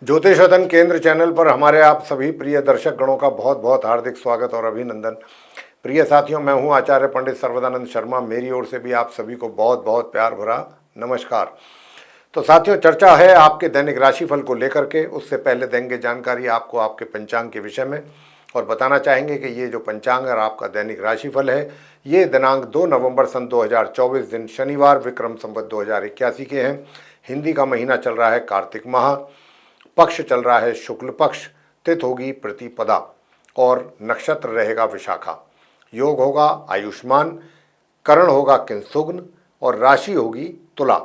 ज्योतिष अध्ययन केंद्र चैनल पर हमारे आप सभी प्रिय दर्शक गणों का बहुत बहुत हार्दिक स्वागत और अभिनंदन। प्रिय साथियों, मैं हूं आचार्य पंडित सर्वदानंद शर्मा। मेरी ओर से भी आप सभी को बहुत बहुत प्यार भरा नमस्कार। तो साथियों, चर्चा है आपके दैनिक राशिफल को लेकर के। उससे पहले देंगे जानकारी आपको आपके पंचांग के विषय में और बताना चाहेंगे कि ये जो पंचांग और आपका दैनिक राशिफल है, ये दिनांक 2 नवंबर सन 2024 दिन शनिवार विक्रम संवत 2081 के हैं। हिंदी का महीना चल रहा है कार्तिक माह, पक्ष चल रहा है शुक्ल पक्ष, तिथि होगी प्रतिपदा और नक्षत्र रहेगा विशाखा। योग होगा आयुष्मान, करण होगा किंसुग्न और राशि होगी तुला।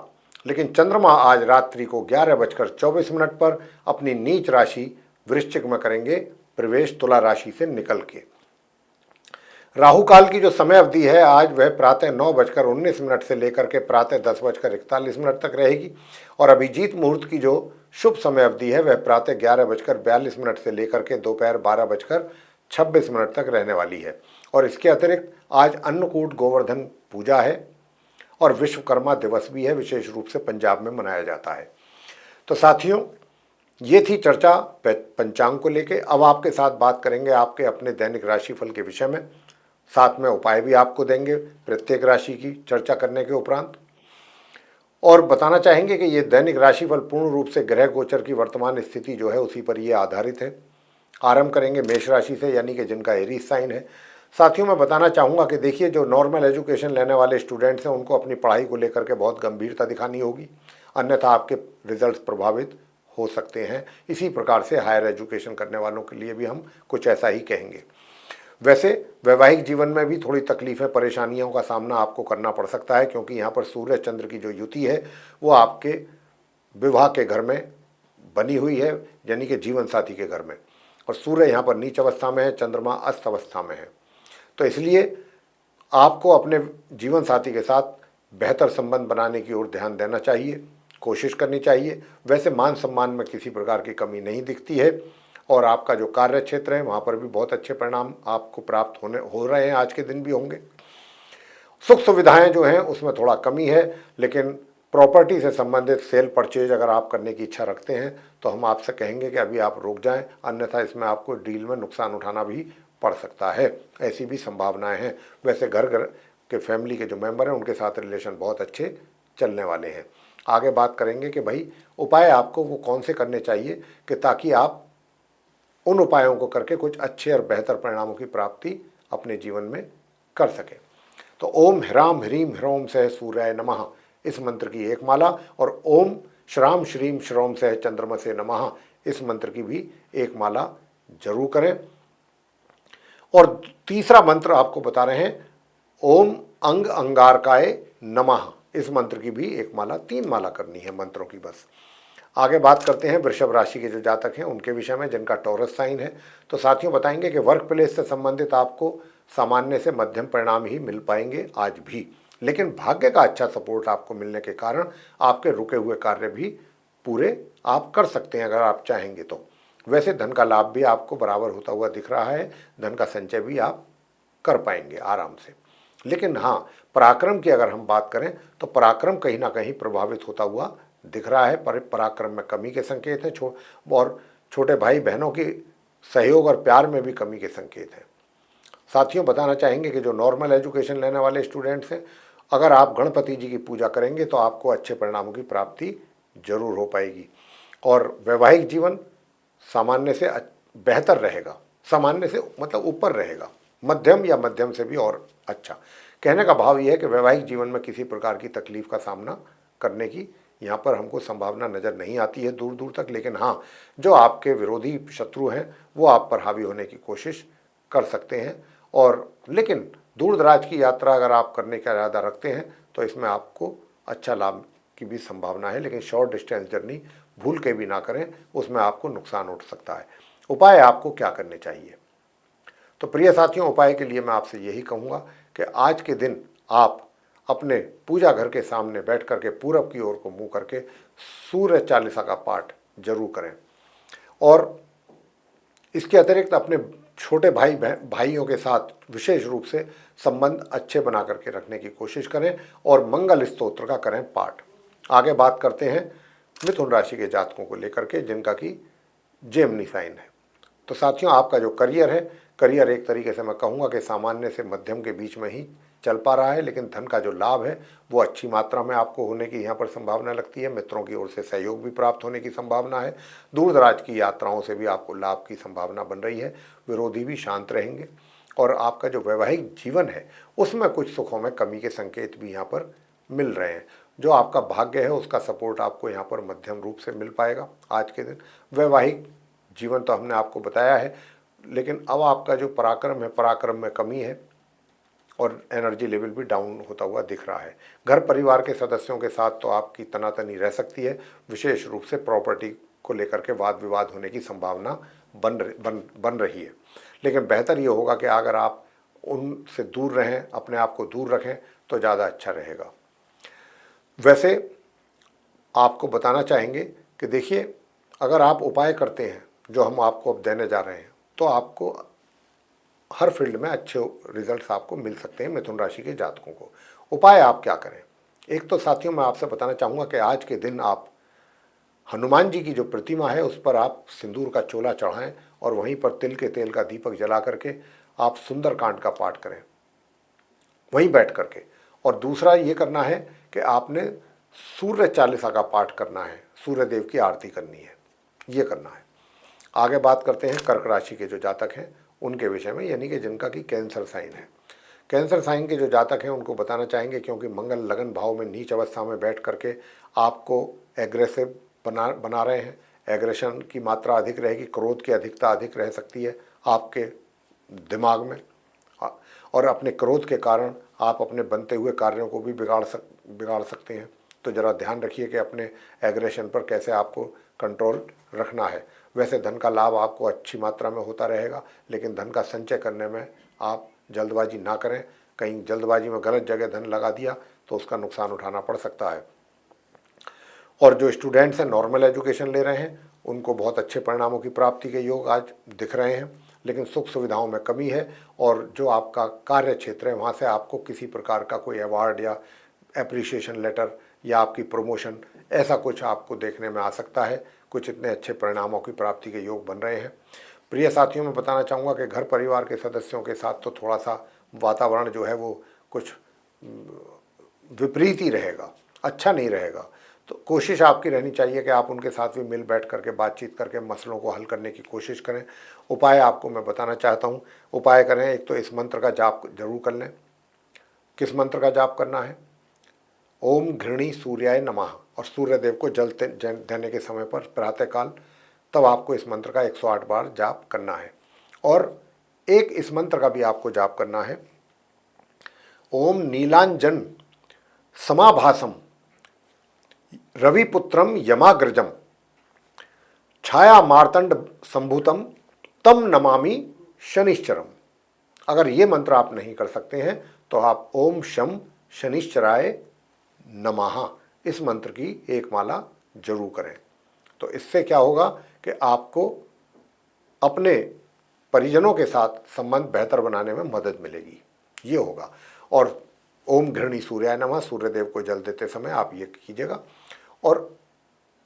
लेकिन चंद्रमा आज रात्रि को 11:24 पर अपनी नीच राशि वृश्चिक में करेंगे प्रवेश, तुला राशि से निकल के। राहु काल की जो समय अवधि है आज वह प्रातः 9:19 से लेकर के प्रातः 10:41 तक रहेगी और अभिजीत मुहूर्त की जो शुभ समय अवधि है वह प्रातः 11:42 से लेकर के दोपहर 12:26 तक रहने वाली है। और इसके अतिरिक्त आज अन्नकूट गोवर्धन पूजा है और विश्वकर्मा दिवस भी है, विशेष रूप से पंजाब में मनाया जाता है। तो साथियों, ये थी चर्चा पंचांग को लेके। अब आपके साथ बात करेंगे आपके अपने दैनिक राशिफल के विषय में, साथ में उपाय भी आपको देंगे प्रत्येक राशि की चर्चा करने के उपरांत। और बताना चाहेंगे कि ये दैनिक राशिफल पूर्ण रूप से ग्रह गोचर की वर्तमान स्थिति जो है उसी पर ये आधारित है। आरंभ करेंगे मेष राशि से, यानी कि जिनका एरीज साइन है। साथियों, मैं बताना चाहूँगा कि देखिए, जो नॉर्मल एजुकेशन लेने वाले स्टूडेंट्स हैं उनको अपनी पढ़ाई को लेकर के बहुत गंभीरता दिखानी होगी, अन्यथा आपके रिजल्ट्स प्रभावित हो सकते हैं। इसी प्रकार से हायर एजुकेशन करने वालों के लिए भी हम कुछ ऐसा ही कहेंगे। वैसे वैवाहिक जीवन में भी थोड़ी तकलीफें परेशानियों का सामना आपको करना पड़ सकता है, क्योंकि यहाँ पर सूर्य चंद्र की जो युति है वो आपके विवाह के घर में बनी हुई है, यानी कि जीवन साथी के घर में। और सूर्य यहाँ पर नीच अवस्था में है, चंद्रमा अस्त अवस्था में है। तो इसलिए आपको अपने जीवन साथी के साथ बेहतर संबंध बनाने की ओर ध्यान देना चाहिए, कोशिश करनी चाहिए। वैसे मान सम्मान में किसी प्रकार की कमी नहीं दिखती है और आपका जो कार्य क्षेत्र है वहाँ पर भी बहुत अच्छे परिणाम आपको प्राप्त हो रहे हैं, आज के दिन भी होंगे। सुख सुविधाएं जो हैं उसमें थोड़ा कमी है, लेकिन प्रॉपर्टी से संबंधित सेल परचेज अगर आप करने की इच्छा रखते हैं तो हम आपसे कहेंगे कि अभी आप रुक जाएं, अन्यथा इसमें आपको डील में नुकसान उठाना भी पड़ सकता है, ऐसी भी संभावनाएं हैं। वैसे घर के फैमिली के जो मेंबर हैं उनके साथ रिलेशन बहुत अच्छे चलने वाले हैं। आगे बात करेंगे कि भाई उपाय आपको वो कौन से करने चाहिए कि ताकि आप उन उपायों को करके कुछ अच्छे और बेहतर परिणामों की प्राप्ति अपने जीवन में कर सकें। तो ओम ह्राम ह्रीम ह्रोम सह सूर्याय नमः इस मंत्र की एक माला और ओम श्राम श्रीम श्रोम सह चंद्रमा से नमः इस मंत्र की भी एक माला जरूर करें। और तीसरा मंत्र आपको बता रहे हैं, ओम अंग अंगारकाय नमः इस मंत्र की भी एक माला, 3 माला करनी है मंत्रों की बस। आगे बात करते हैं वृषभ राशि के जो जातक हैं उनके विषय में, जिनका टॉरस साइन है। तो साथियों, बताएंगे कि वर्क प्लेस से संबंधित आपको सामान्य से मध्यम परिणाम ही मिल पाएंगे आज भी, लेकिन भाग्य का अच्छा सपोर्ट आपको मिलने के कारण आपके रुके हुए कार्य भी पूरे आप कर सकते हैं अगर आप चाहेंगे तो। वैसे धन का लाभ भी आपको बराबर होता हुआ दिख रहा है, धन का संचय भी आप कर पाएंगे आराम से। लेकिन हाँ, पराक्रम की अगर हम बात करें तो पराक्रम कहीं ना कहीं प्रभावित होता हुआ दिख रहा है। पर पराक्रम में कमी के संकेत हैं और छोटे भाई बहनों की सहयोग और प्यार में भी कमी के संकेत हैं। साथियों, बताना चाहेंगे कि जो नॉर्मल एजुकेशन लेने वाले स्टूडेंट्स हैं, अगर आप गणपति जी की पूजा करेंगे तो आपको अच्छे परिणामों की प्राप्ति जरूर हो पाएगी और वैवाहिक जीवन सामान्य से बेहतर रहेगा, सामान्य से मतलब ऊपर रहेगा, मध्यम या मध्यम से भी और अच्छा। कहने का भाव यह है कि वैवाहिक जीवन में किसी प्रकार की तकलीफ का सामना करने की यहाँ पर हमको संभावना नज़र नहीं आती है दूर दूर तक। लेकिन हाँ, जो आपके विरोधी शत्रु हैं वो आप पर हावी होने की कोशिश कर सकते हैं। और लेकिन दूर दराज की यात्रा अगर आप करने का इरादा रखते हैं तो इसमें आपको अच्छा लाभ की भी संभावना है, लेकिन शॉर्ट डिस्टेंस जर्नी भूल के भी ना करें, उसमें आपको नुकसान उठ सकता है। उपाय आपको क्या करने चाहिए? तो प्रिय साथियों, उपाय के लिए मैं आपसे यही कहूँगा कि आज के दिन आप अपने पूजा घर के सामने बैठ करके पूरब की ओर को मुंह करके सूर्य चालीसा का पाठ जरूर करें। और इसके अतिरिक्त अपने छोटे भाइयों के साथ विशेष रूप से संबंध अच्छे बना करके रखने की कोशिश करें और मंगल स्तोत्र का करें पाठ। आगे बात करते हैं मिथुन राशि के जातकों को लेकर के, जिनका कि जेमिनी साइन है। तो साथियों, आपका जो करियर है, करियर एक तरीके से मैं कहूँगा कि सामान्य से मध्यम के बीच में ही चल पा रहा है, लेकिन धन का जो लाभ है वो अच्छी मात्रा में आपको होने की यहाँ पर संभावना लगती है। मित्रों की ओर से सहयोग भी प्राप्त होने की संभावना है। दूर दराज की यात्राओं से भी आपको लाभ की संभावना बन रही है। विरोधी भी शांत रहेंगे और आपका जो वैवाहिक जीवन है उसमें कुछ सुखों में कमी के संकेत भी यहाँ पर मिल रहे हैं। जो आपका भाग्य है उसका सपोर्ट आपको यहाँ पर मध्यम रूप से मिल पाएगा आज के दिन। वैवाहिक जीवन तो हमने आपको बताया है, लेकिन अब आपका जो पराक्रम है, पराक्रम में कमी है और एनर्जी लेवल भी डाउन होता हुआ दिख रहा है। घर परिवार के सदस्यों के साथ तो आपकी तनातनी रह सकती है। विशेष रूप से प्रॉपर्टी को लेकर के वाद विवाद होने की संभावना बन रही है। लेकिन बेहतर ये होगा कि अगर आप उनसे दूर रहें, अपने आप को दूर रखें तो ज़्यादा अच्छा रहेगा। वैसे आपको बताना चाहेंगे कि देखिए, अगर आप उपाय करते हैं जो हम आपको अब देने जा रहे हैं तो आपको हर फील्ड में अच्छे रिजल्ट्स आपको मिल सकते हैं मिथुन राशि के जातकों को। उपाय आप क्या करें? एक तो साथियों, मैं आपसे बताना चाहूँगा कि आज के दिन आप हनुमान जी की जो प्रतिमा है उस पर आप सिंदूर का चोला चढ़ाएं और वहीं पर तिल के तेल का दीपक जला करके आप सुंदरकांड का पाठ करें वहीं बैठ करके। और दूसरा ये करना है कि आपने सूर्य चालीसा का पाठ करना है, सूर्य देव की आरती करनी है, ये करना है। आगे बात करते हैं कर्क राशि के जो जातक हैं उनके विषय में, यानी कि जिनका कि कैंसर साइन है। कैंसर साइन के जो जातक हैं उनको बताना चाहेंगे, क्योंकि मंगल लगन भाव में नीच अवस्था में बैठ करके आपको एग्रेसिव बना रहे हैं। एग्रेशन की मात्रा अधिक रहेगी, क्रोध की अधिकता अधिक रह सकती है आपके दिमाग में, और अपने क्रोध के कारण आप अपने बनते हुए कार्यों को भी बिगाड़ सकते हैं। तो ज़रा ध्यान रखिए कि अपने एग्रेशन पर कैसे आपको कंट्रोल रखना है। वैसे धन का लाभ आपको अच्छी मात्रा में होता रहेगा, लेकिन धन का संचय करने में आप जल्दबाजी ना करें। कहीं जल्दबाजी में गलत जगह धन लगा दिया तो उसका नुकसान उठाना पड़ सकता है। और जो स्टूडेंट्स हैं, नॉर्मल एजुकेशन ले रहे हैं, उनको बहुत अच्छे परिणामों की प्राप्ति के योग आज दिख रहे हैं, लेकिन सुख सुविधाओं में कमी है। और जो आपका कार्य क्षेत्र है वहाँ से आपको किसी प्रकार का कोई अवार्ड या एप्रिसिएशन लेटर या आपकी प्रमोशन, ऐसा कुछ आपको देखने में आ सकता है। कुछ इतने अच्छे परिणामों की प्राप्ति के योग बन रहे हैं। प्रिय साथियों, मैं बताना चाहूँगा कि घर परिवार के सदस्यों के साथ तो थोड़ा सा वातावरण जो है वो कुछ विपरीत ही रहेगा, अच्छा नहीं रहेगा। तो कोशिश आपकी रहनी चाहिए कि आप उनके साथ भी मिल बैठ करके बातचीत करके मसलों को हल करने की कोशिश करें। उपाय आपको मैं बताना चाहता हूँ, उपाय करें। एक तो इस मंत्र का जाप जरूर कर लें। किस मंत्र का जाप करना है? ओम घृणी सूर्याय नमः। और सूर्य देव को जल देने के समय पर प्रातःकाल, तब आपको इस मंत्र का 108 बार जाप करना है। और एक इस मंत्र का भी आपको जाप करना है, ओम नीलांजन समाभासम रविपुत्रम यमाग्रजम छाया मार्तंड संभूतम तम नमामि शनिश्चरम। अगर ये मंत्र आप नहीं कर सकते हैं तो आप ओम शम शनिश्चराय नमः इस मंत्र की एक माला जरूर करें। तो इससे क्या होगा कि आपको अपने परिजनों के साथ संबंध बेहतर बनाने में मदद मिलेगी, ये होगा। और ओम घृणी सूर्याय नमः, सूर्य देव को जल देते समय आप ये कीजिएगा। और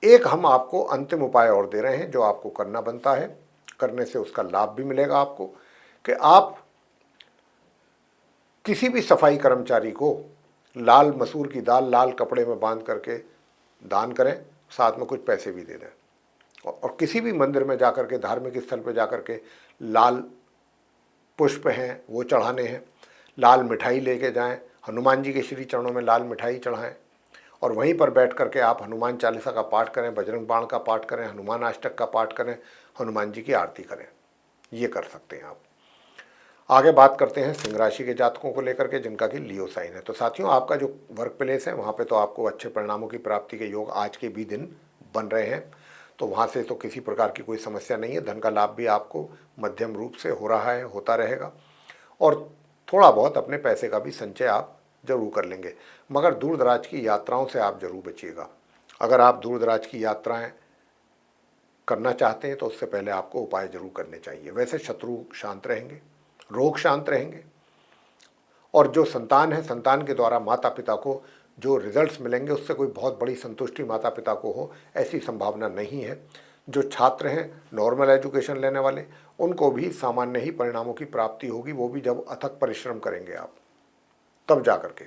एक हम आपको अंतिम उपाय और दे रहे हैं जो आपको करना बनता है, करने से उसका लाभ भी मिलेगा आपको, कि आप किसी भी सफाई कर्मचारी को लाल मसूर की दाल लाल कपड़े में बांध करके दान करें, साथ में कुछ पैसे भी दे दें। और किसी भी मंदिर में जाकर के, धार्मिक स्थल पर जाकर के लाल पुष्प हैं वो चढ़ाने हैं, लाल मिठाई लेके जाएं, हनुमान जी के श्री चरणों में लाल मिठाई चढ़ाएं और वहीं पर बैठ करके आप हनुमान चालीसा का पाठ करें, बजरंग बाण का पाठ करें, हनुमान अष्टक का पाठ करें, हनुमान जी की आरती करें। ये कर सकते हैं आप। आगे बात करते हैं सिंह राशि के जातकों को लेकर के, जिनका कि लियो साइन है। तो साथियों, आपका जो वर्क प्लेस है वहाँ पे तो आपको अच्छे परिणामों की प्राप्ति के योग आज के भी दिन बन रहे हैं। तो वहाँ से तो किसी प्रकार की कोई समस्या नहीं है। धन का लाभ भी आपको मध्यम रूप से हो रहा है, होता रहेगा। और थोड़ा बहुत अपने पैसे का भी संचय आप जरूर कर लेंगे, मगर दूर दराज की यात्राओं से आप जरूर बचिएगा। अगर आप दूर दराज की यात्राएं करना चाहते हैं तो उससे पहले आपको उपाय जरूर करने चाहिए। वैसे शत्रु शांत रहेंगे, रोग शांत रहेंगे, और जो संतान है, संतान के द्वारा माता पिता को जो रिजल्ट्स मिलेंगे उससे कोई बहुत बड़ी संतुष्टि माता पिता को हो, ऐसी संभावना नहीं है। जो छात्र हैं नॉर्मल एजुकेशन लेने वाले, उनको भी सामान्य ही परिणामों की प्राप्ति होगी, वो भी जब अथक परिश्रम करेंगे आप तब जा करके।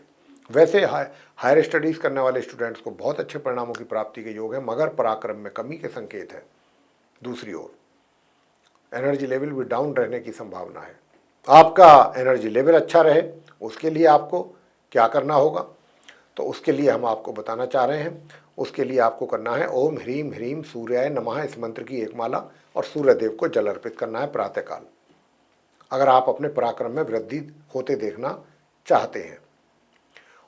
वैसे हायर स्टडीज़ करने वाले स्टूडेंट्स को बहुत अच्छे परिणामों की प्राप्ति के योग है, मगर पराक्रम में कमी के संकेत हैं। दूसरी ओर एनर्जी लेवल भी डाउन रहने की संभावना है। आपका एनर्जी लेवल अच्छा रहे उसके लिए आपको क्या करना होगा, तो उसके लिए हम आपको बताना चाह रहे हैं। उसके लिए आपको करना है ओम ह्रीम ह्रीम सूर्याय नमः, इस मंत्र की एक माला, और सूर्यदेव को जल अर्पित करना है प्रातःकाल, अगर आप अपने पराक्रम में वृद्धि होते देखना चाहते हैं।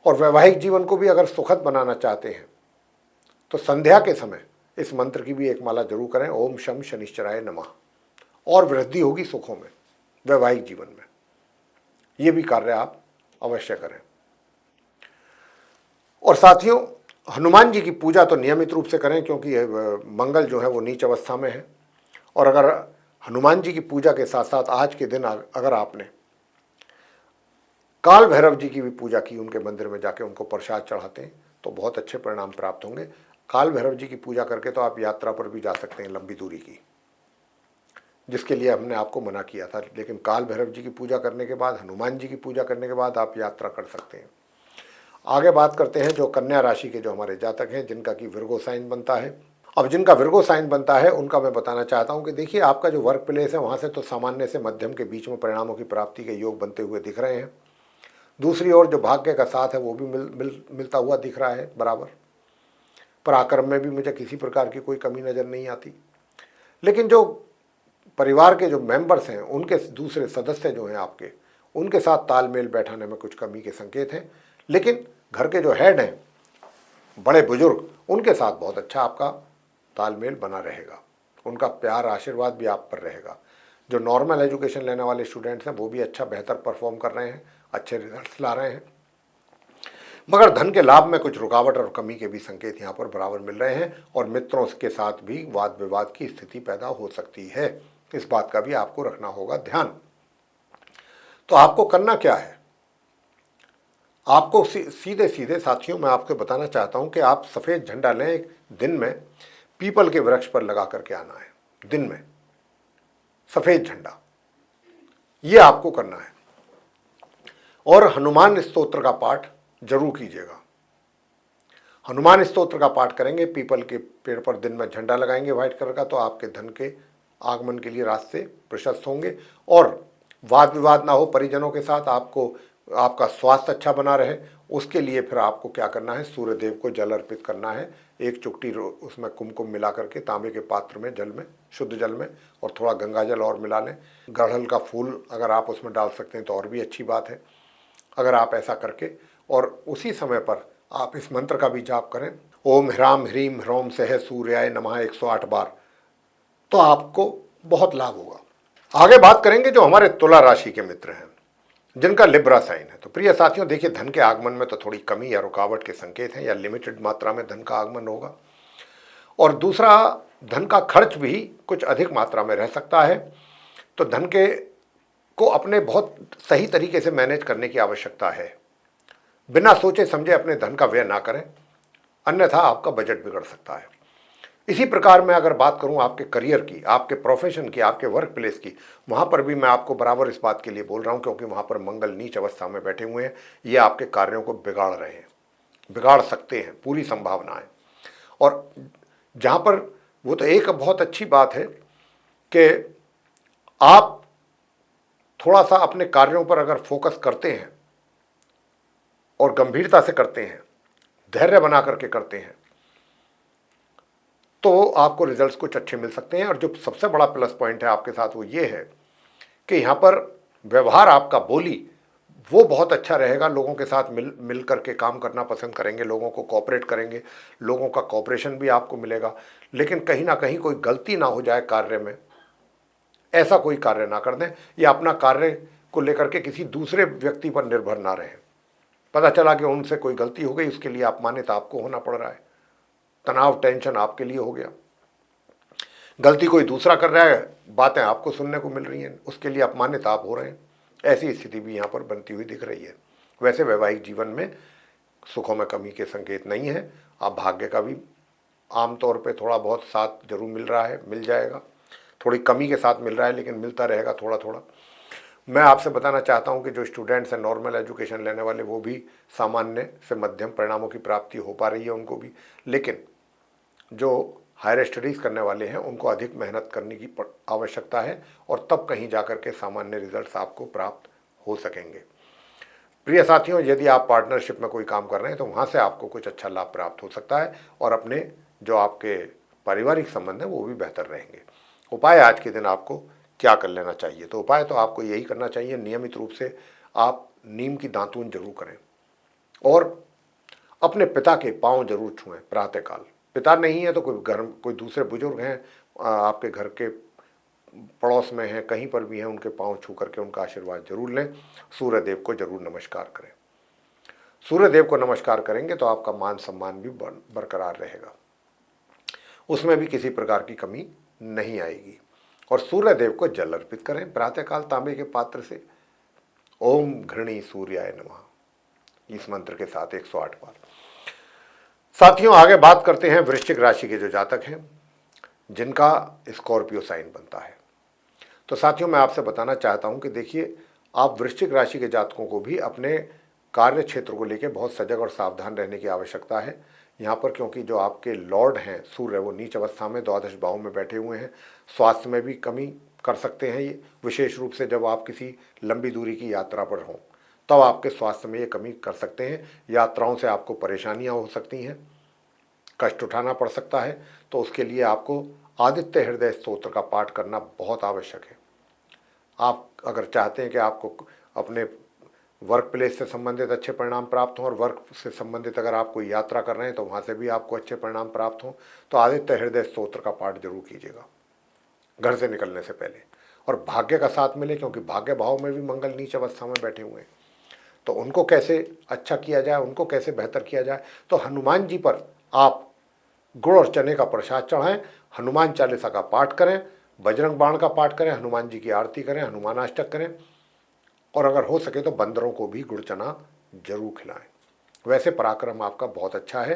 और वैवाहिक जीवन को भी अगर सुखद बनाना चाहते हैं तो संध्या के समय इस मंत्र की भी एक माला जरूर करें, ओम शम शनिश्चराय नमः, और वृद्धि होगी सुखों में, वैवाहिक जीवन में। ये भी कार्य आप अवश्य करें। और साथियों, हनुमान जी की पूजा तो नियमित रूप से करें, क्योंकि मंगल जो है वो नीच अवस्था में है। और अगर हनुमान जी की पूजा के साथ साथ आज के दिन अगर आपने काल भैरव जी की भी पूजा की, उनके मंदिर में जाके उनको प्रसाद चढ़ाते हैं, तो बहुत अच्छे परिणाम प्राप्त होंगे। काल भैरव जी की पूजा करके तो आप यात्रा पर भी जा सकते हैं लंबी दूरी की, जिसके लिए हमने आपको मना किया था। लेकिन काल भैरव जी की पूजा करने के बाद, हनुमान जी की पूजा करने के बाद आप यात्रा कर सकते हैं। आगे बात करते हैं जो कन्या राशि के जो हमारे जातक हैं, जिनका कि विर्गो साइन बनता है। अब जिनका विर्गो साइन बनता है उनका मैं बताना चाहता हूं कि देखिए, आपका जो वर्क प्लेस है वहां से तो सामान्य से मध्यम के बीच में परिणामों की प्राप्ति के योग बनते हुए दिख रहे हैं। दूसरी ओर जो भाग्य का साथ है वो भी मिलता हुआ दिख रहा है बराबर। पराक्रम में भी मुझे किसी प्रकार की कोई कमी नज़र नहीं आती। लेकिन जो परिवार के जो मेंबर्स हैं, उनके दूसरे सदस्य जो हैं आपके, उनके साथ तालमेल बैठाने में कुछ कमी के संकेत हैं। लेकिन घर के जो हेड हैं, बड़े बुजुर्ग, उनके साथ बहुत अच्छा आपका तालमेल बना रहेगा, उनका प्यार आशीर्वाद भी आप पर रहेगा। जो नॉर्मल एजुकेशन लेने वाले स्टूडेंट्स हैं वो भी अच्छा बेहतर परफॉर्म कर रहे हैं, अच्छे रिजल्ट्स ला रहे हैं। मगर धन के लाभ में कुछ रुकावट और कमी के भी संकेत यहाँ पर बराबर मिल रहे हैं, और मित्रों के साथ भी वाद विवाद की स्थिति पैदा हो सकती है। इस बात का भी आपको रखना होगा ध्यान। तो आपको करना क्या है, आपको सीधे सीधे साथियों मैं आपको बताना चाहता हूं कि आप सफ़ेद झंडा लें, एक दिन में पीपल के वृक्ष पर लगा करके आना है। दिन में सफ़ेद झंडा, ये आपको करना है। और हनुमान स्तोत्र का पाठ जरूर कीजिएगा। हनुमान स्तोत्र का पाठ करेंगे, पीपल के पेड़ पर दिन में झंडा लगाएंगे व्हाइट कलर का, तो आपके धन के आगमन के लिए रास्ते प्रशस्त होंगे और वाद विवाद ना हो परिजनों के साथ, आपको आपका स्वास्थ्य अच्छा बना रहे। उसके लिए फिर आपको क्या करना है, सूर्यदेव को जल अर्पित करना है। एक चुटकी उसमें कुमकुम मिला करके तांबे के पात्र में, जल में, शुद्ध जल में, और थोड़ा गंगा जल और मिला लें। गड़हल का फूल अगर आप उसमें डाल सकते हैं तो और भी अच्छी बात है। अगर आप ऐसा करके, और उसी समय पर आप इस मंत्र का भी जाप करें, ओम ह्राम ह्रीम ह्रोम सह सूर्याय नमः 108 बार, तो आपको बहुत लाभ होगा। आगे बात करेंगे जो हमारे तुला राशि के मित्र हैं, जिनका लिब्रा साइन है। तो प्रिय साथियों, देखिए, धन के आगमन में तो थोड़ी कमी या रुकावट के संकेत हैं, या लिमिटेड मात्रा में धन का आगमन होगा। और दूसरा, धन का खर्च भी कुछ अधिक मात्रा में रह सकता है। तो धन के को अपने बहुत सही तरीके से मैनेज करने की आवश्यकता है। बिना सोचे समझे अपने धन का व्यय ना करें, अन्यथा आपका बजट बिगड़ सकता है। इसी प्रकार मैं अगर बात करूं आपके करियर की, आपके प्रोफेशन की, आपके वर्क प्लेस की, वहां पर भी मैं आपको बराबर इस बात के लिए बोल रहा हूं, क्योंकि वहां पर मंगल नीच अवस्था में बैठे हुए हैं। ये आपके कार्यों को बिगाड़ रहे हैं, बिगाड़ सकते हैं, पूरी संभावना है। और जहां पर, वो तो एक बहुत अच्छी बात है कि आप थोड़ा सा अपने कार्यों पर अगर फोकस करते हैं और गंभीरता से करते हैं, धैर्य बना करके करते हैं, तो आपको रिजल्ट्स कुछ अच्छे मिल सकते हैं। और जो सबसे बड़ा प्लस पॉइंट है आपके साथ वो ये है कि यहाँ पर व्यवहार आपका, बोली, वो बहुत अच्छा रहेगा। लोगों के साथ मिल करके काम करना पसंद करेंगे, लोगों को कोऑपरेट करेंगे, लोगों का कोऑपरेशन भी आपको मिलेगा। लेकिन कहीं ना कहीं कोई गलती ना हो जाए कार्य में, ऐसा कोई कार्य ना कर दें, या अपना कार्य को लेकर के किसी दूसरे व्यक्ति पर निर्भर ना रहें। पता चला कि उनसे कोई गलती हो गई, उसके लिए अपमानित आपको होना पड़ रहा है, तनाव टेंशन आपके लिए हो गया। गलती कोई दूसरा कर रहा है, बातें आपको सुनने को मिल रही हैं, उसके लिए अपमानित आप हो रहे हैं। ऐसी स्थिति भी यहाँ पर बनती हुई दिख रही है। वैसे वैवाहिक जीवन में सुखों में कमी के संकेत नहीं है। आप भाग्य का भी आमतौर पे थोड़ा बहुत साथ जरूर मिल रहा है, मिल जाएगा, थोड़ी कमी के साथ मिल रहा है, लेकिन मिलता रहेगा थोड़ा थोड़ा। मैं आपसे बताना चाहता हूं कि जो स्टूडेंट्स हैं नॉर्मल एजुकेशन लेने वाले, वो भी सामान्य से मध्यम परिणामों की प्राप्ति हो पा रही है उनको भी, लेकिन जो हायर स्टडीज़ करने वाले हैं उनको अधिक मेहनत करने की आवश्यकता है, और तब कहीं जाकर के सामान्य रिजल्ट्स आपको प्राप्त हो सकेंगे। प्रिय साथियों, यदि आप पार्टनरशिप में कोई काम कर रहे हैं तो वहाँ से आपको कुछ अच्छा लाभ प्राप्त हो सकता है, और अपने जो आपके पारिवारिक संबंध हैं वो भी बेहतर रहेंगे। उपाय आज के दिन आपको क्या कर लेना चाहिए? तो उपाय तो आपको यही करना चाहिए, नियमित रूप से आप नीम की दातून जरूर करें, और अपने पिता के पांव जरूर छुएं प्रातःकाल। पिता नहीं है तो कोई दूसरे बुजुर्ग हैं आपके घर के पड़ोस में हैं, कहीं पर भी हैं, उनके पांव छू करके उनका आशीर्वाद जरूर लें। सूर्य देव को जरूर नमस्कार करें। सूर्य देव को नमस्कार करेंगे तो आपका मान सम्मान भी बरकरार रहेगा, उसमें भी किसी प्रकार की कमी नहीं आएगी। और सूर्य देव को जल अर्पित करें प्रातःकाल तांबे के पात्र से। ओम घृणी सूर्याय नमः, इस मंत्र के साथ 108 बार। साथियों, आगे बात करते हैं वृश्चिक राशि के जो जातक हैं जिनका स्कॉर्पियो साइन बनता है। तो साथियों, मैं आपसे बताना चाहता हूं कि देखिए, आप वृश्चिक राशि के जातकों को भी अपने कार्य क्षेत्र को लेकर बहुत सजग और सावधान रहने की आवश्यकता है यहाँ पर, क्योंकि जो आपके लॉर्ड हैं सूर्य, वो नीच अवस्था में द्वादश भाव में बैठे हुए हैं। स्वास्थ्य में भी कमी कर सकते हैं ये, विशेष रूप से जब आप किसी लंबी दूरी की यात्रा पर हों तब आपके स्वास्थ्य में ये कमी कर सकते हैं। यात्राओं से आपको परेशानियां हो सकती हैं, कष्ट उठाना पड़ सकता है। तो उसके लिए आपको आदित्य हृदय स्तोत्र का पाठ करना बहुत आवश्यक है। आप अगर चाहते हैं कि आपको अपने वर्क प्लेस से संबंधित अच्छे परिणाम प्राप्त हों, और वर्क से संबंधित अगर आप कोई यात्रा कर रहे हैं तो वहाँ से भी आपको अच्छे परिणाम प्राप्त हों, तो आदित्य हृदय स्तोत्र का पाठ जरूर कीजिएगा घर से निकलने से पहले। और भाग्य का साथ मिले, क्योंकि भाग्य भाव में भी मंगल नीच अवस्था में बैठे हुए हैं, तो उनको कैसे अच्छा किया जाए, उनको कैसे बेहतर किया जाए, तो हनुमान जी पर आप गुड़ और चने का प्रसाद चढ़ाएं, हनुमान चालीसा का पाठ करें, बजरंग बाण का पाठ करें, हनुमान जी की आरती करें, हनुमान अष्टक करें, और अगर हो सके तो बंदरों को भी गुड़ चना जरूर खिलाएं। वैसे पराक्रम आपका बहुत अच्छा है।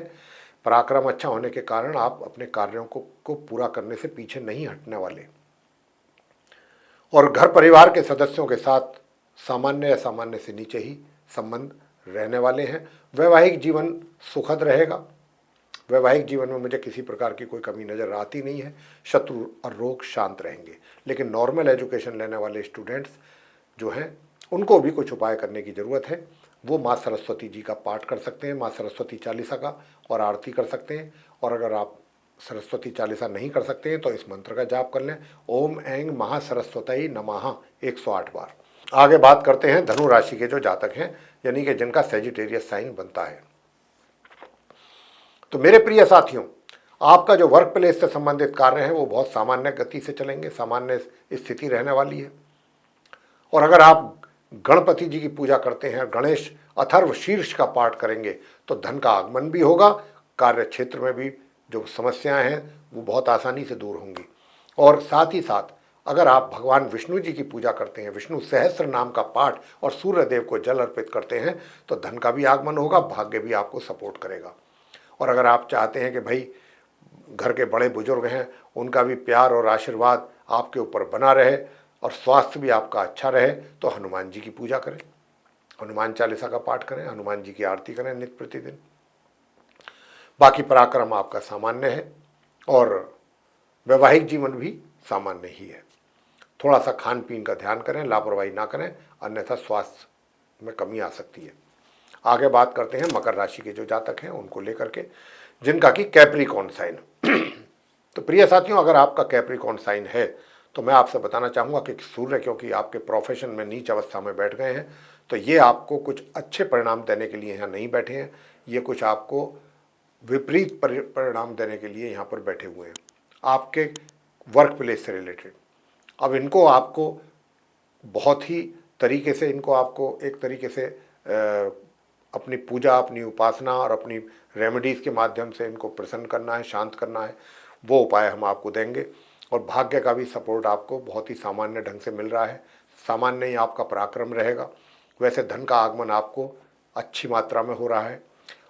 पराक्रम अच्छा होने के कारण आप अपने कार्यों को पूरा करने से पीछे नहीं हटने वाले, और घर परिवार के सदस्यों के साथ सामान्य या सामान्य से नीचे ही संबंध रहने वाले हैं। वैवाहिक जीवन सुखद रहेगा। वैवाहिक जीवन में मुझे किसी प्रकार की कोई कमी नज़र आती नहीं है। शत्रु और रोग शांत रहेंगे। लेकिन नॉर्मल एजुकेशन लेने वाले स्टूडेंट्स जो हैं उनको भी कुछ उपाय करने की ज़रूरत है। वो माँ सरस्वती जी का पाठ कर सकते हैं, माँ सरस्वती चालीसा का, और आरती कर सकते हैं। और अगर आप सरस्वती चालीसा नहीं कर सकते हैं तो इस मंत्र का जाप कर लें, ओम ऐं महासरस्वती नमः, 108 बार। आगे बात करते हैं धनु राशि के जो जातक हैं, यानी कि जिनका सेजिटेरियस साइन बनता है। तो मेरे प्रिय साथियों, आपका जो वर्क प्लेस से संबंधित कार्य है वो बहुत सामान्य गति से चलेंगे, सामान्य स्थिति रहने वाली है। और अगर आप गणपति जी की पूजा करते हैं, गणेश अथर्व शीर्ष का पाठ करेंगे, तो धन का आगमन भी होगा। कार्य क्षेत्र में भी जो समस्याएं हैं वो बहुत आसानी से दूर होंगी। और साथ ही साथ अगर आप भगवान विष्णु जी की पूजा करते हैं, विष्णु सहस्त्र नाम का पाठ, और सूर्य देव को जल अर्पित करते हैं, तो धन का भी आगमन होगा, भाग्य भी आपको सपोर्ट करेगा। और अगर आप चाहते हैं कि भाई घर के बड़े बुजुर्ग हैं, उनका भी प्यार और आशीर्वाद आपके ऊपर बना रहे, और स्वास्थ्य भी आपका अच्छा रहे, तो हनुमान जी की पूजा करें, हनुमान चालीसा का पाठ करें, हनुमान जी की आरती करें नित्य प्रतिदिन। बाकी पराक्रम आपका सामान्य है, और वैवाहिक जीवन भी सामान्य ही है। थोड़ा सा खान पीन का ध्यान करें, लापरवाही ना करें, अन्यथा स्वास्थ्य में कमी आ सकती है। आगे बात करते हैं मकर राशि के जो जातक हैं उनको लेकर के, जिनका कि कैप्रिकॉर्न साइन। तो प्रिय साथियों, अगर आपका कैप्रिकॉर्न साइन है तो मैं आपसे बताना चाहूँगा कि सूर्य क्योंकि आपके प्रोफेशन में नीच अवस्था में बैठ गए हैं, तो ये आपको कुछ अच्छे परिणाम देने के लिए यहाँ नहीं बैठे हैं, ये कुछ आपको विपरीत परिणाम देने के लिए यहाँ पर बैठे हुए हैं, आपके वर्क प्लेस से रिलेटेड। अब इनको आपको बहुत ही तरीके से, इनको आपको एक तरीके से अपनी पूजा, अपनी उपासना और अपनी रेमेडीज़ के माध्यम से इनको प्रसन्न करना है, शांत करना है। वो उपाय हम आपको देंगे। और भाग्य का भी सपोर्ट आपको बहुत ही सामान्य ढंग से मिल रहा है, सामान्य ही आपका पराक्रम रहेगा। वैसे धन का आगमन आपको अच्छी मात्रा में हो रहा है,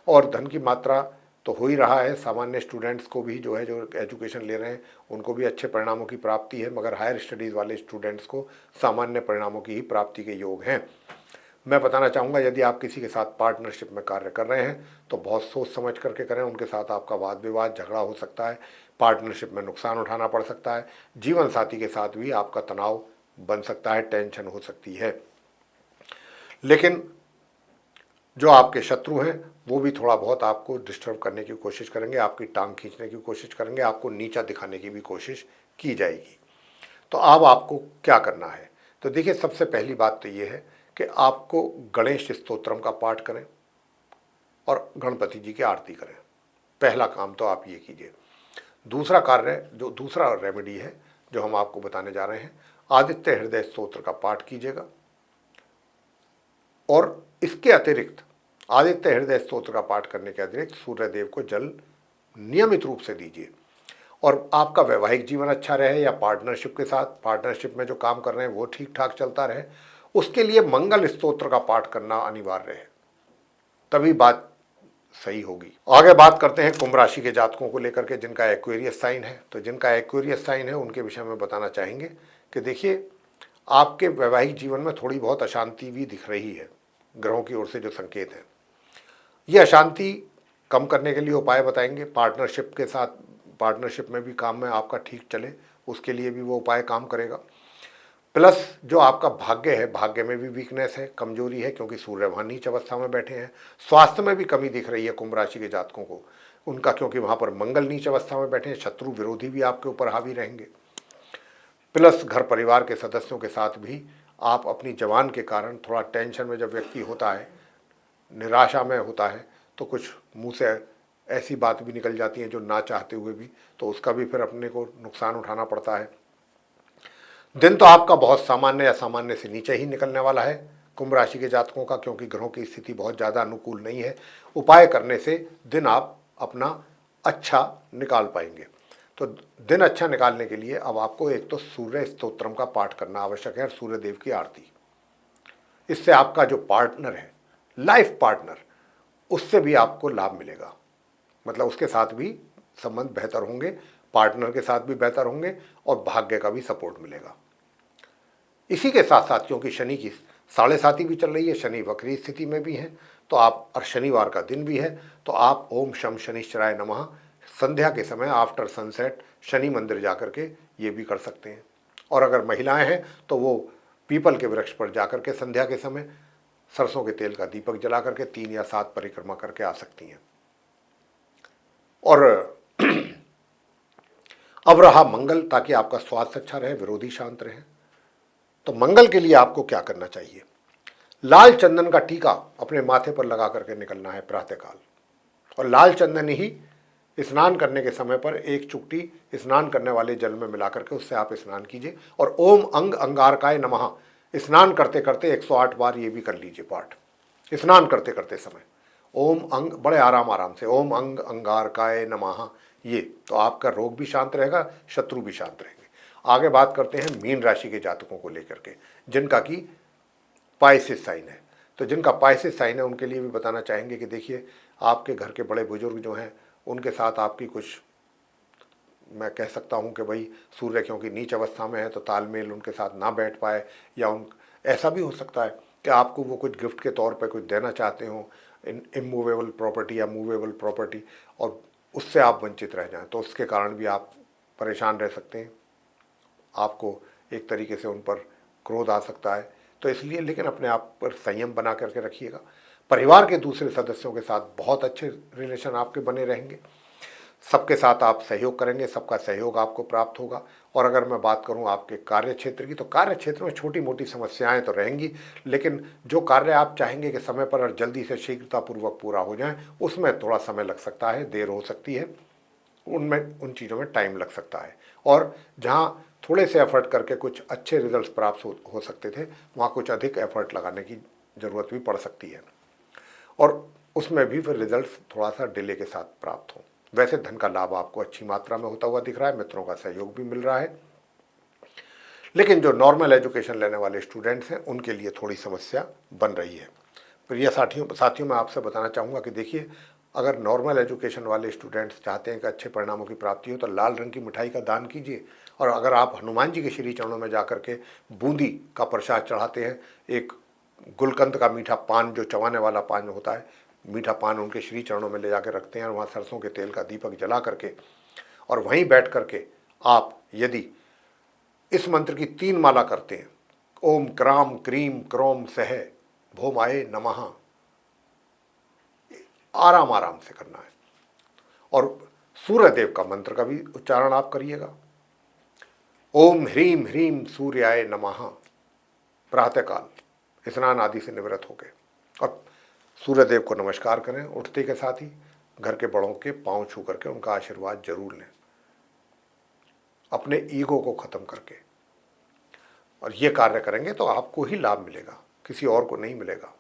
और धन की मात्रा तो हो ही रहा है। सामान्य स्टूडेंट्स को भी जो है, जो एजुकेशन ले रहे हैं, उनको भी अच्छे परिणामों की प्राप्ति है, मगर हायर स्टडीज़ वाले स्टूडेंट्स को सामान्य परिणामों की ही प्राप्ति के योग हैं। मैं बताना चाहूँगा, यदि आप किसी के साथ पार्टनरशिप में कार्य कर रहे हैं तो बहुत सोच समझ करके करें। उनके साथ आपका वाद विवाद, झगड़ा हो सकता है, पार्टनरशिप में नुकसान उठाना पड़ सकता है, जीवन साथी के साथ भी आपका तनाव बन सकता है, टेंशन हो सकती है। लेकिन जो आपके शत्रु हैं वो भी थोड़ा बहुत आपको डिस्टर्ब करने की कोशिश करेंगे, आपकी टांग खींचने की कोशिश करेंगे, आपको नीचा दिखाने की भी कोशिश की जाएगी। तो अब आपको क्या करना है? तो देखिए, सबसे पहली बात तो ये है कि आपको गणेश स्तोत्रम का पाठ करें और गणपति जी की आरती करें। पहला काम तो आप ये कीजिए। दूसरा कार्य, जो दूसरा रेमेडी है जो हम आपको बताने जा रहे हैं, आदित्य हृदय स्तोत्र का पाठ कीजिएगा। और इसके अतिरिक्त, आदित्य हृदय स्तोत्र का पाठ करने के अतिरिक्त सूर्यदेव को जल नियमित रूप से दीजिए। और आपका वैवाहिक जीवन अच्छा रहे या पार्टनरशिप के साथ, पार्टनरशिप में जो काम कर रहे हैं वो ठीक ठाक चलता रहे, उसके लिए मंगल स्तोत्र का पाठ करना अनिवार्य है, तभी बात सही होगी। आगे बात करते हैं कुंभ राशि के जातकों को लेकर के जिनका एक्वेरियस साइन है। तो जिनका एक्वेरियस साइन है उनके विषय में बताना चाहेंगे कि देखिए, आपके वैवाहिक जीवन में थोड़ी बहुत अशांति भी दिख रही है, ग्रहों की ओर से जो संकेत है। ये अशांति कम करने के लिए उपाय बताएंगे। पार्टनरशिप के साथ, पार्टनरशिप में भी काम में आपका ठीक चले, उसके लिए भी वो उपाय काम करेगा। प्लस जो आपका भाग्य है, भाग्य में भी वीकनेस है, कमजोरी है, क्योंकि सूर्य वहाँ नीच अवस्था में बैठे हैं। स्वास्थ्य में भी कमी दिख रही है कुंभ राशि के जातकों को उनका, क्योंकि वहाँ पर मंगल नीच अवस्था में बैठे हैं। शत्रु विरोधी भी आपके ऊपर हावी रहेंगे। प्लस घर परिवार के सदस्यों के साथ भी आप अपनी जवान के कारण थोड़ा टेंशन में जब व्यक्ति होता है, निराशा में होता है, तो कुछ मुंह से ऐसी बात भी निकल जाती हैं जो ना चाहते हुए भी, तो उसका भी फिर अपने को नुकसान उठाना पड़ता है। दिन तो आपका बहुत सामान्य या सामान्य से नीचे ही निकलने वाला है कुंभ राशि के जातकों का, क्योंकि ग्रहों की स्थिति बहुत ज़्यादा अनुकूल नहीं है। उपाय करने से दिन आप अपना अच्छा निकाल पाएंगे। तो दिन अच्छा निकालने के लिए अब आपको एक तो सूर्य स्तोत्रम का पाठ करना आवश्यक है और सूर्य देव की आरती। इससे आपका जो पार्टनर है, लाइफ पार्टनर, उससे भी आपको लाभ मिलेगा, मतलब उसके साथ भी संबंध बेहतर होंगे, पार्टनर के साथ भी बेहतर होंगे और भाग्य का भी सपोर्ट मिलेगा। इसी के साथ साथ, क्योंकि शनि की 7.5 भी चल रही है, शनि वक्री स्थिति में भी हैं, तो आप, और शनिवार का दिन भी है, तो आप ओम शम शनिश्चराय नमः संध्या के समय आफ्टर सनसेट शनि मंदिर जाकर के ये भी कर सकते हैं। और अगर महिलाएं हैं तो वो पीपल के वृक्ष पर जाकर के संध्या के समय सरसों के तेल का दीपक जला करके 3 या 7 परिक्रमा करके आ सकती हैं। और अब रहा मंगल, ताकि आपका स्वास्थ्य अच्छा रहे, विरोधी शांत रहे। तो मंगल के लिए आपको क्या करना चाहिए? लाल चंदन का टीका अपने माथे पर लगा करके निकलना है प्रातःकाल, और लाल चंदन ही स्नान करने के समय पर एक चुटकी स्नान करने वाले जल में मिला करके उससे आप स्नान कीजिए। और ओम अंग अंगारकाय नमः स्नान करते करते 108 बार ये भी कर लीजिए पाठ, स्नान करते करते समय ओम अंग, बड़े आराम आराम से ओम अंग अंगारकाय नमः। ये तो आपका रोग भी शांत रहेगा, शत्रु भी शांत रहेंगे। आगे बात करते हैं मीन राशि के जातकों को लेकर के जिनका कि पाइसेस साइन है। तो जिनका पाइसेस साइन है उनके लिए भी बताना चाहेंगे कि देखिए, आपके घर के बड़े बुजुर्ग जो हैं उनके साथ आपकी कुछ, मैं कह सकता हूं कि भाई सूर्य क्योंकि नीच अवस्था में है तो तालमेल उनके साथ ना बैठ पाए, या उन ऐसा भी हो सकता है कि आपको वो कुछ गिफ्ट के तौर पे कुछ देना चाहते हो, इमूवेबल प्रॉपर्टी या मूवेबल प्रॉपर्टी, और उससे आप वंचित रह जाएं, तो उसके कारण भी आप परेशान रह सकते हैं। आपको एक तरीके से उन पर क्रोध आ सकता है। तो इसलिए लेकिन अपने आप पर संयम बना करके रखिएगा। परिवार के दूसरे सदस्यों के साथ बहुत अच्छे रिलेशन आपके बने रहेंगे, सबके साथ आप सहयोग करेंगे, सबका सहयोग आपको प्राप्त होगा। और अगर मैं बात करूं आपके कार्य क्षेत्र की, तो कार्य क्षेत्र में छोटी मोटी समस्याएं तो रहेंगी, लेकिन जो कार्य आप चाहेंगे कि समय पर और जल्दी से शीघ्रतापूर्वक पूरा हो जाए, उसमें थोड़ा समय लग सकता है, देर हो सकती है, उनमें उन चीज़ों में टाइम लग सकता है। और जहाँ थोड़े से एफर्ट करके कुछ अच्छे रिजल्ट्स प्राप्त हो सकते थे, वहाँ कुछ अधिक एफर्ट लगाने की ज़रूरत भी पड़ सकती है, और उसमें भी फिर रिजल्ट्स थोड़ा सा डिले के साथ प्राप्त हों। वैसे धन का लाभ आपको अच्छी मात्रा में होता हुआ दिख रहा है, मित्रों का सहयोग भी मिल रहा है, लेकिन जो नॉर्मल एजुकेशन लेने वाले स्टूडेंट्स हैं उनके लिए थोड़ी समस्या बन रही है। प्रिय साथियों मैं आपसे बताना चाहूँगा कि देखिए, अगर नॉर्मल एजुकेशन वाले स्टूडेंट्स चाहते हैं कि अच्छे परिणामों की प्राप्ति हो तो लाल रंग की मिठाई का दान कीजिए। और अगर आप हनुमान जी के श्री चरणों में जाकर के बूंदी का प्रसाद चढ़ाते हैं, एक गुलकंद का मीठा पान जो चबाने वाला पान होता है, मीठा पान उनके श्री चरणों में ले जाकर रखते हैं और वहाँ सरसों के तेल का दीपक जला करके और वहीं बैठ करके आप यदि इस मंत्र की 3 माला करते हैं, ओम क्राम क्रीम क्रोम सह भौमाए नमः, आराम आराम से करना है। और सूर्यदेव का मंत्र का भी उच्चारण आप करिएगा, ओम ह्रीम ह्रीम सूर्याय नमः, प्रातःकाल स्नान आदि से निवृत्त होकर और सूर्यदेव को नमस्कार करें। उठते के साथ ही घर के बड़ों के पांव छू करके उनका आशीर्वाद जरूर लें, अपने ईगो को खत्म करके। और ये कार्य करेंगे तो आपको ही लाभ मिलेगा, किसी और को नहीं मिलेगा।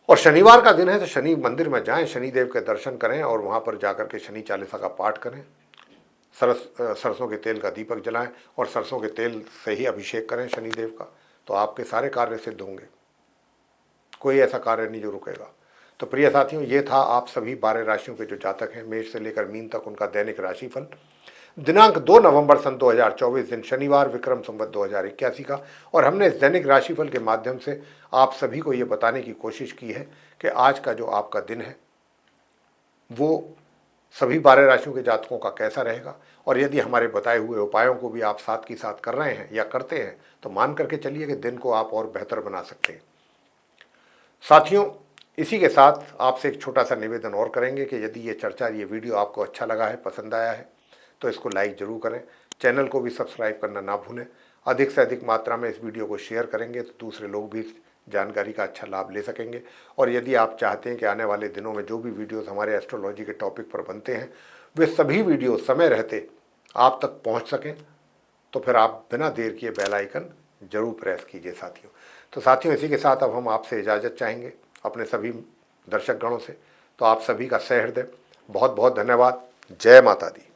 और शनिवार का दिन है तो शनि मंदिर में जाएं, शनिदेव के दर्शन करें और वहाँ पर जाकर के शनि चालीसा का पाठ करें, सरसों के तेल का दीपक जलाएं और सरसों के तेल से ही अभिषेक करें शनिदेव का, तो आपके सारे कार्य सिद्ध होंगे। कोई ऐसा कार्य नहीं जो रुकेगा। तो प्रिय साथियों, ये था आप सभी 12 राशियों के जो जातक हैं, मेष से लेकर मीन तक, उनका दैनिक राशिफल दिनांक 2 नवंबर सन 2024 दिन शनिवार विक्रम संवत 2081 का। और हमने इस दैनिक राशिफल के माध्यम से आप सभी को ये बताने की कोशिश की है कि आज का जो आपका दिन है वो सभी 12 राशियों के जातकों का कैसा रहेगा। और यदि हमारे बताए हुए उपायों को भी आप साथ की साथ कर रहे हैं या करते हैं तो मान करके चलिए कि दिन को आप और बेहतर बना सकते हैं। साथियों, इसी के साथ आपसे एक छोटा सा निवेदन और करेंगे कि यदि ये चर्चा, ये वीडियो आपको अच्छा लगा है, पसंद आया है, तो इसको लाइक जरूर करें, चैनल को भी सब्सक्राइब करना ना भूलें। अधिक से अधिक मात्रा में इस वीडियो को शेयर करेंगे तो दूसरे लोग भी इस जानकारी का अच्छा लाभ ले सकेंगे। और यदि आप चाहते हैं कि आने वाले दिनों में जो भी वीडियोस हमारे एस्ट्रोलॉजी के टॉपिक पर बनते हैं वे सभी वीडियो समय रहते आप तक पहुंच सकें, तो फिर आप बिना देर किए बेल आइकन जरूर प्रेस कीजिए साथियों। तो साथियों, इसी के साथ अब हम आपसे इजाज़त चाहेंगे अपने सभी दर्शक गणों से। तो आप सभी का सहृदय बहुत बहुत धन्यवाद। जय माता दी।